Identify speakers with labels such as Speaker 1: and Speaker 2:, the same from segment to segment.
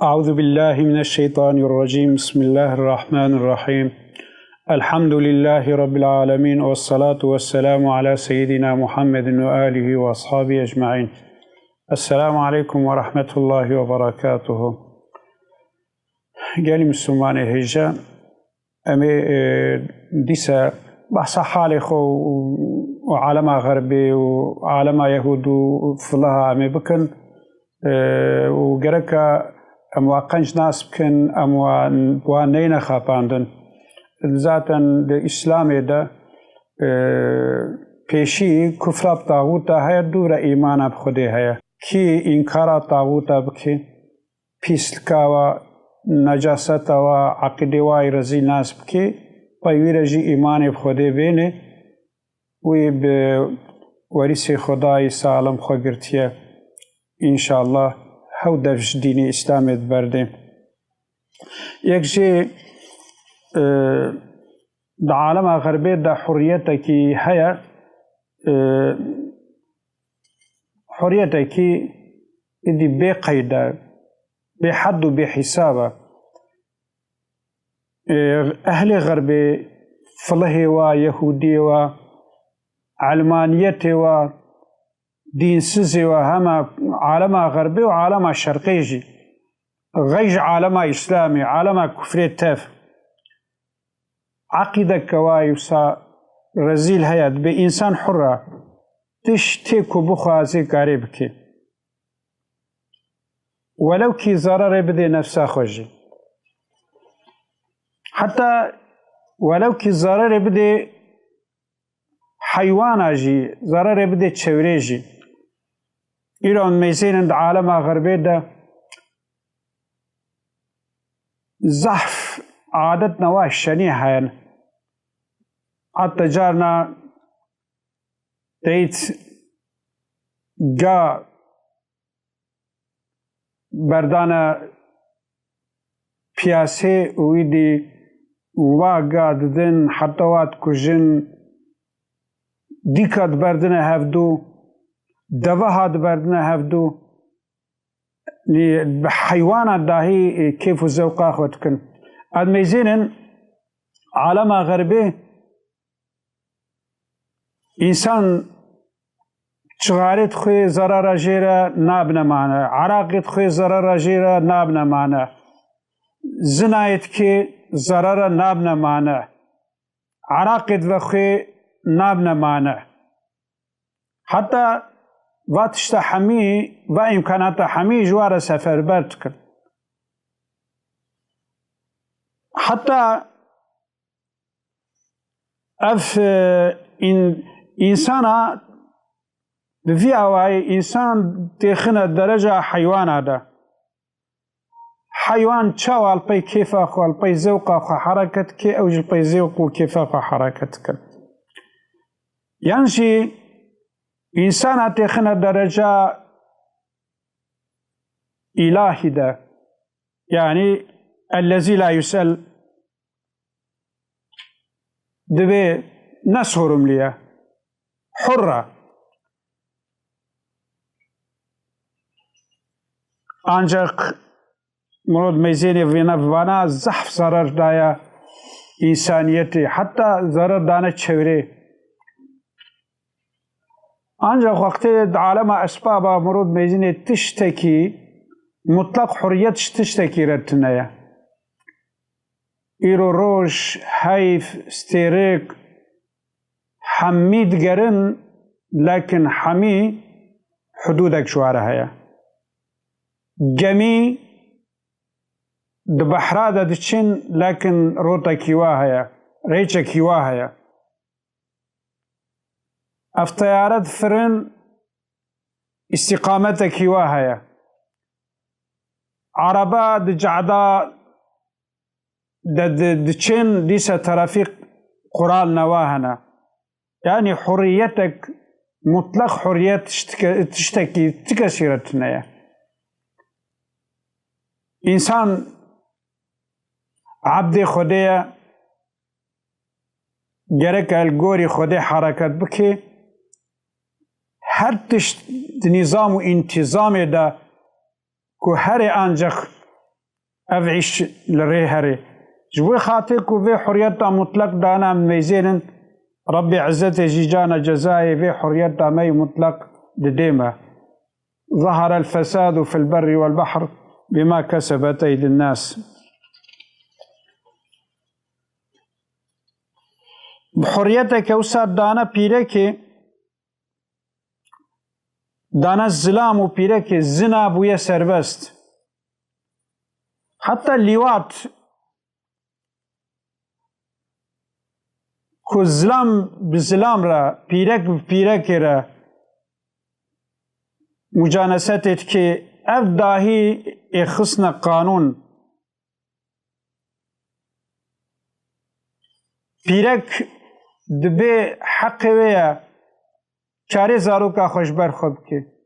Speaker 1: أعوذ بالله من الشيطان الرجيم. بسم الله الرحمن الرحيم. الحمد لله رب العالمين، والصلاة والسلام على سيدنا محمد وآله وأصحابه أجمعين. السلام عليكم ورحمة الله وبركاته. قال مسلمان هجا أمي ديسا بحث حالي خو وعالم غربي وعالم يهود وفلها أمي بكن وقرأك أموا قنج ناس بكن أموا وانينا خاباندن ذاتا الإسلام ده پیشی کفر طاغوت ہے دور ایمان بخودی ہے کی انکار طاغوت بکی پیسلکا و نجاست و عقیده و رزی ناس بکی پیویرجی ایمان بخودی بینه وی به ورث خدای سالم خوگرتیه انشاءالله هو دفش دینی اسلامی برده یک جی د عالم غربی د حریت کی هيا حریت کی دي بقيد بحد بحساب اهل غربي فله و يهودي و علمانيت و دين سزي و هما عالم غربي و عالم شرقي جي غيج عالم اسلامي عالم كفر تاف عقيدة كوايوسا رزيل هيات بإنسان حرة تشتكو بخوازي قريبك ولو كي ضرر بدي نفسها خوجي حتى ولو كي ضرر بدي حيوان جي ضرر بدي تشوريجي إيران ميزين عند عالم غربي ده زحف عادتنا واشنيها يعني حتى جارنا تيت جا بردانا بياسي ويدي واقع ددن حتى وات كجن ديكات بردنا هفدو دواهات بردنا هفدو حيوانات داهي كيف الزوقا خوتكن الميزين عالم غربي إنسان شغارت خوي ضرر جيرا نابنا معنا عراقت خوي ضرر جيرا نابنا معنا زنايت كي ضرر نابنا معنا عراقت وخوي نابنا معنا حتى واتشت حمي وإمكانات حمي جوار سفر برتكن حتى اف انسان في اواي انسان تخنا درجه حيوان هذا حيوان تشاوال بي كيف اخوال بي ذوق اخو حركت كي اوج بي ذوق وكيف اخو حركتك يعني انسان تخنا درجه الهي ده يعني الذي لا يسأل دبي نسهرم ليه حرة ancak مرود ميزيني فينا زحف zarar daya insaniyeti hatta zarar dana çevre ancak vakti alema esbaba مرود ميزيني تشتكي mutlak hürriyet tişteki reddineye إيرو روش هايف ستيريك حميد قرن لكن حمي حدودك شوارها هيا جمي دبحرادة دتشن لكن روتا كيواها ريتشا كيواها افتيارات فرن استقامتك كيواها عربا دجعدا دتشين ديسا ترافيق قرال نواهنا يعني حريتك مطلق حرية تشتكي تكسيرتنا إنسان عبد خدية جرك الجوري خدية حركة بكي هر تشت نظام و انتظام دا که هر آنجا أفعيش لري هري جوي خاطرك وفي حرية مطلق دانا ميزين ربي عزته جيجانا جزائي في حرية مي مطلق دديمة ظهر الفساد في البر والبحر بما كسبت أيدي الناس بحريتك وساد دانا بيركي دانا الظلام وبيركي الزنا بويا سربست حتى اللواط كو الظلام بالظلام را بيرك ببيرك را مجانستت كي أفداهي إخصنا قانون بيرك دبي حق ويا چاري زاروكا خوشبر خوب كي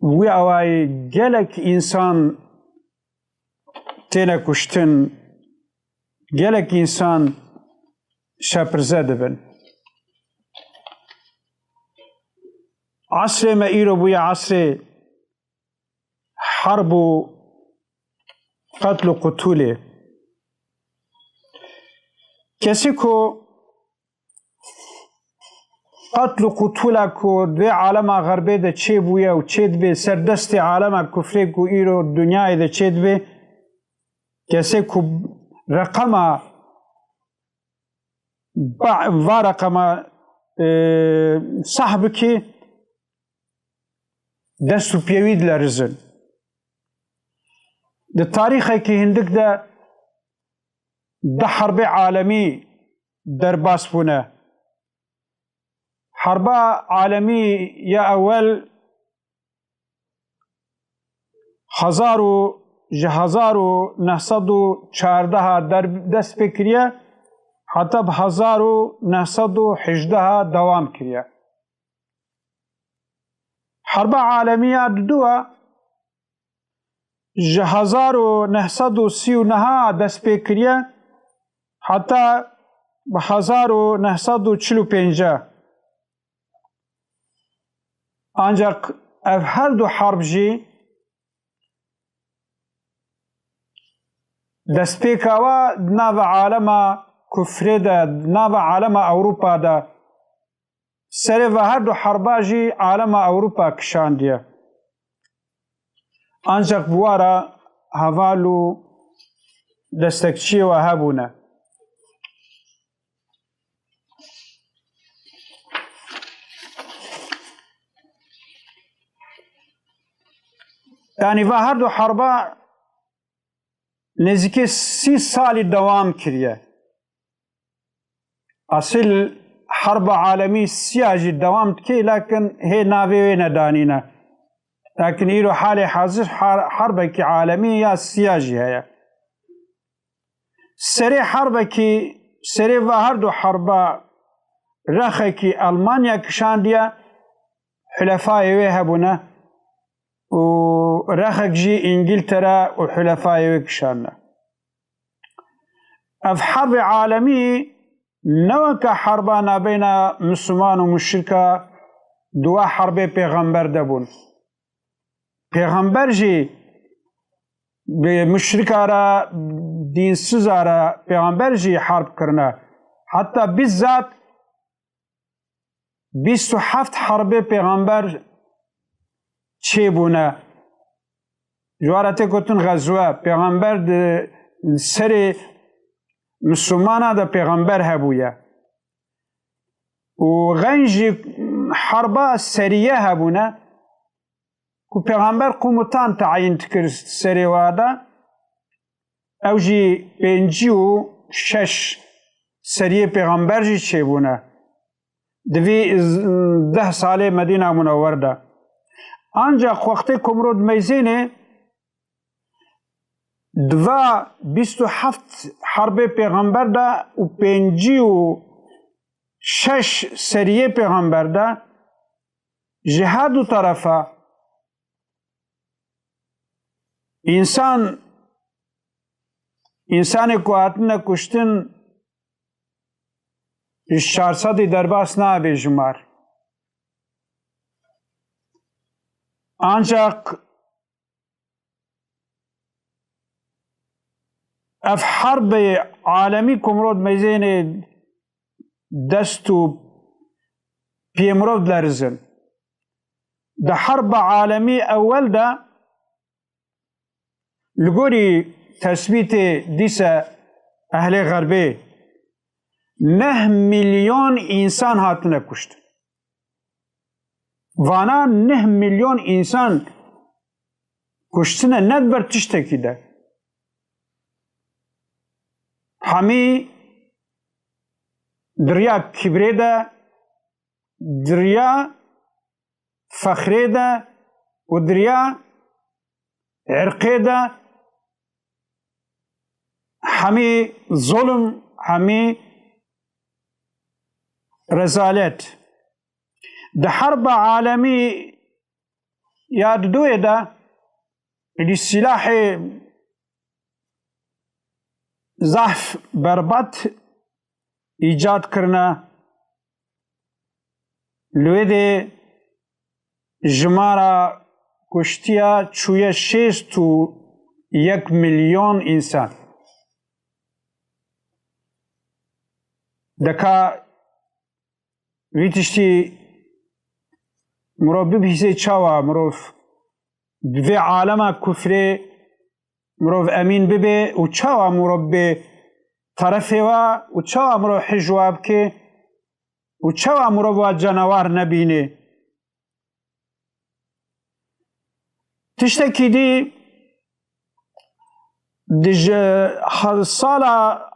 Speaker 1: وی اوای گلک انسان تینا کشتن گلک انسان شپرزه دبن عصر ما ایرو بوی عصر حرب و قتل و قتوله کسی کو قتل و قتوله کو دوی عالم غربی ده چه بویه و چه دبی سردست عالم کفری کو ایرو دنیای ده چه دبی کسی کو رقم و رقم صاحب کی دستو پیوید لرزن ده تاریخی که هندک ده حرب عالمی در باس بونه حرب عالمی یا اول 1914 در دست بکریه حتی 1918 دوام کریه حرب عالمی دوه 1939 دست بکریه حتی 1945 ancak her du harb jî destpêka we nava alema kufrê de nava alema Ewropa de serê ve her du harba jî alema Ewropa kişandiye ancak bi wara heval û destekçiyê we hebûne yani ve her du harba nezîkî 30 salî dewam kiriye. Asıl harba alemî siya jî dewam dike lakin hê navê wê nedanîne. Lakin îro halê hazir harbekî alemî ya siya jî heye. Serê harbekî serê ve her du harba rexekî Almanya kişandiye hulefayê wê hebûne و رخك جي إنجلترا وحلفائه وكشانا اف حرب عالمي نوك حربانا بين مسلمان ومشركة دوا حرب پیغمبر دبون پیغمبر جي بمشركة را دين سزارا پیغمبر جي حرب کرنا حتى بالذات 27 حرب پیغمبر چه بونه جوارته کتن غزوه پیغمبر سر مسلمانه ده پیغمبر هبویه و غنج حربه سریه هبونه که پیغمبر قومتان تعیین کرد سری واده او جی 56 سریه پیغمبر جی چه بونه دوی 10 ساله مدینه منورده ancak وقتی کمرود میزینه دوا 27 حرب پیغمبر ده و 56 سریه پیغمبر ده جهاد دو طرفه انسان کو هاتنه کشتن 400 درباس نه به جمار ancak ev harbi alemi kumrod mezene destu piyemrod lerizin. Da harba alemi evvel de lgori tespiti dise ehli garbi 9 milyon insan hatine kuştu. Vana 9 milyon insan kuştune nedber tişteki de. Hami دریا کبری ده دریا فخری ده و دریا عرقی ده همی ظلم همی رزالت ده حرب عالمی یاد دوی ده لی سلاح ضعف بربط ایجاد کرنا لوده جمارا کشتیا چویه 6.1 میلیون انسان دکا ویتشتی مرو ببیسه چاوا مرو دوی عالم کفره مرو امین ببه و چاوا مرو به طرفه و چه امرو حجواب که و چه امرو با جنوار نبینه تشتکی دی سال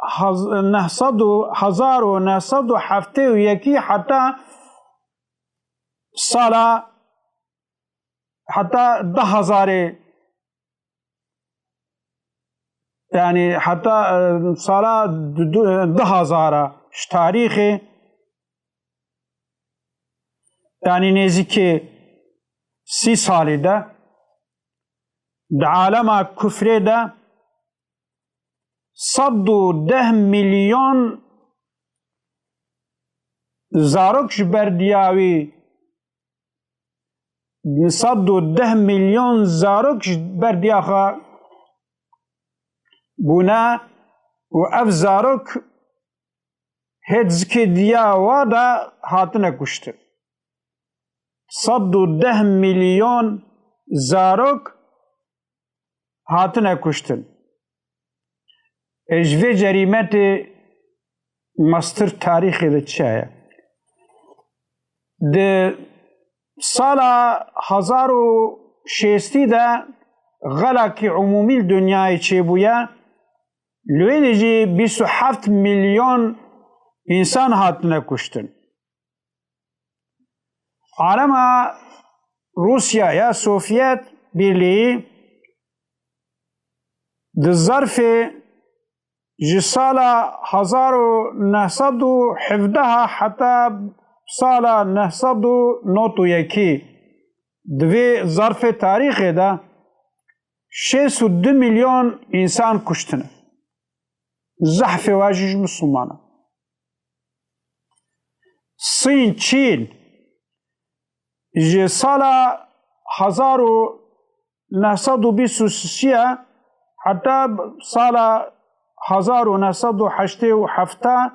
Speaker 1: 1971 حتی سال حتی 10,000 يعني حتى صار 10,000 تاريخي يعني نزيك 30 سالي ده عالم كفر ده 110 مليون زاركش بردياوي 110 مليون زاركش بردياخا بونا و اف زارک هدز که دیا وادا هاتنه کشتر 110 میلیون زارک هاتنه کشتر اجوه جریمت مستر تاریخی ده چه ده سال 1600 ده غلق عمومی دنیای چه بویا لویدجی 27 میلیون انسان هاتنه کشتن. عالم روسیا یا سوویت birliği در ظرف سال 1917 حتی سال 1991 دوی ظرف تاریخ ده 6.2 میلیون انسان کشتنه. زحف واجج مسلمانه. صین چین سال 1923 حتی سال 1987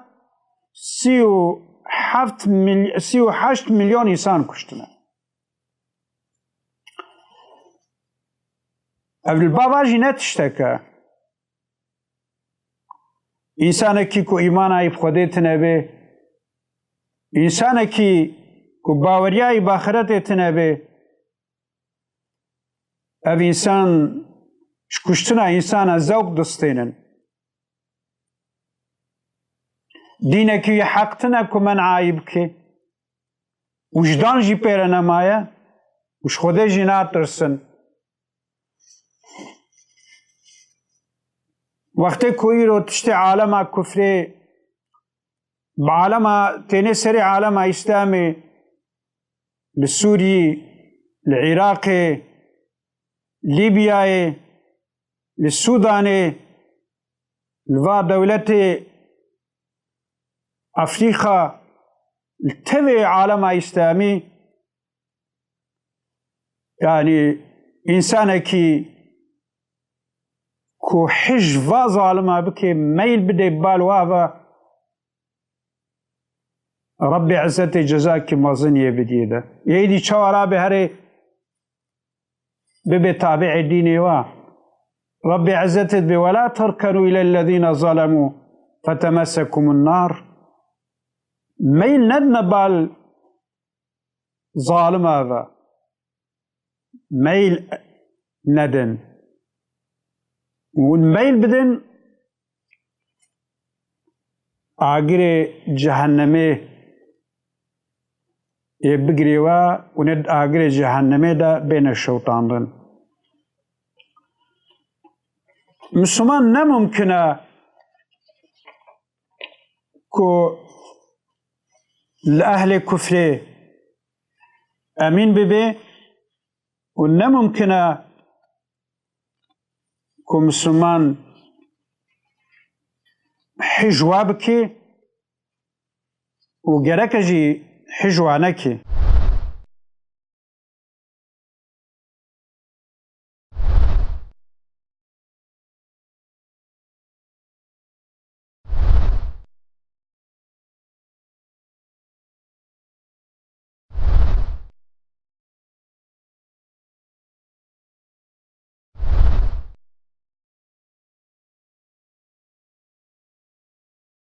Speaker 1: 38 میلیون انسان کشتنه. اول باباجی نتشتکه انسان کی کو ایمان ای خودت نبه انسان کی کو باوریای باخرت نبه او انسان کشتن انسان ذوق دستینن دینه کی حقتنا کو من عایب که وجدان جی پر نمایه وش خوده جی ناترسن وقتی کوئی رو تشت عالم کفر بعالم تینه سر عالم اسلامی لسوری لعراق لیبیای للسودان لوا دولت افریقا التوي عالم اسلامي يعني إنسانك كو حج فا ظالما بكي ميل بدي بال وافا ربي عزتي جزاك مازنية بديدة يدي شوارا بهري ببي تابع ديني ربي عزتي بي ولا تركنوا إلى الذين ظلموا فتمسكم النار ميل ندنا بال ظالم هذا ميل ندن والميل بدن آقري جهنمي يبقري وند آقري جهنمي دا بين الشوطان دن مسلمان نممكن كو لأهل كفر أمين ببي ونممكن كو مسلمان حجوا بكي وقركجي حجوانكي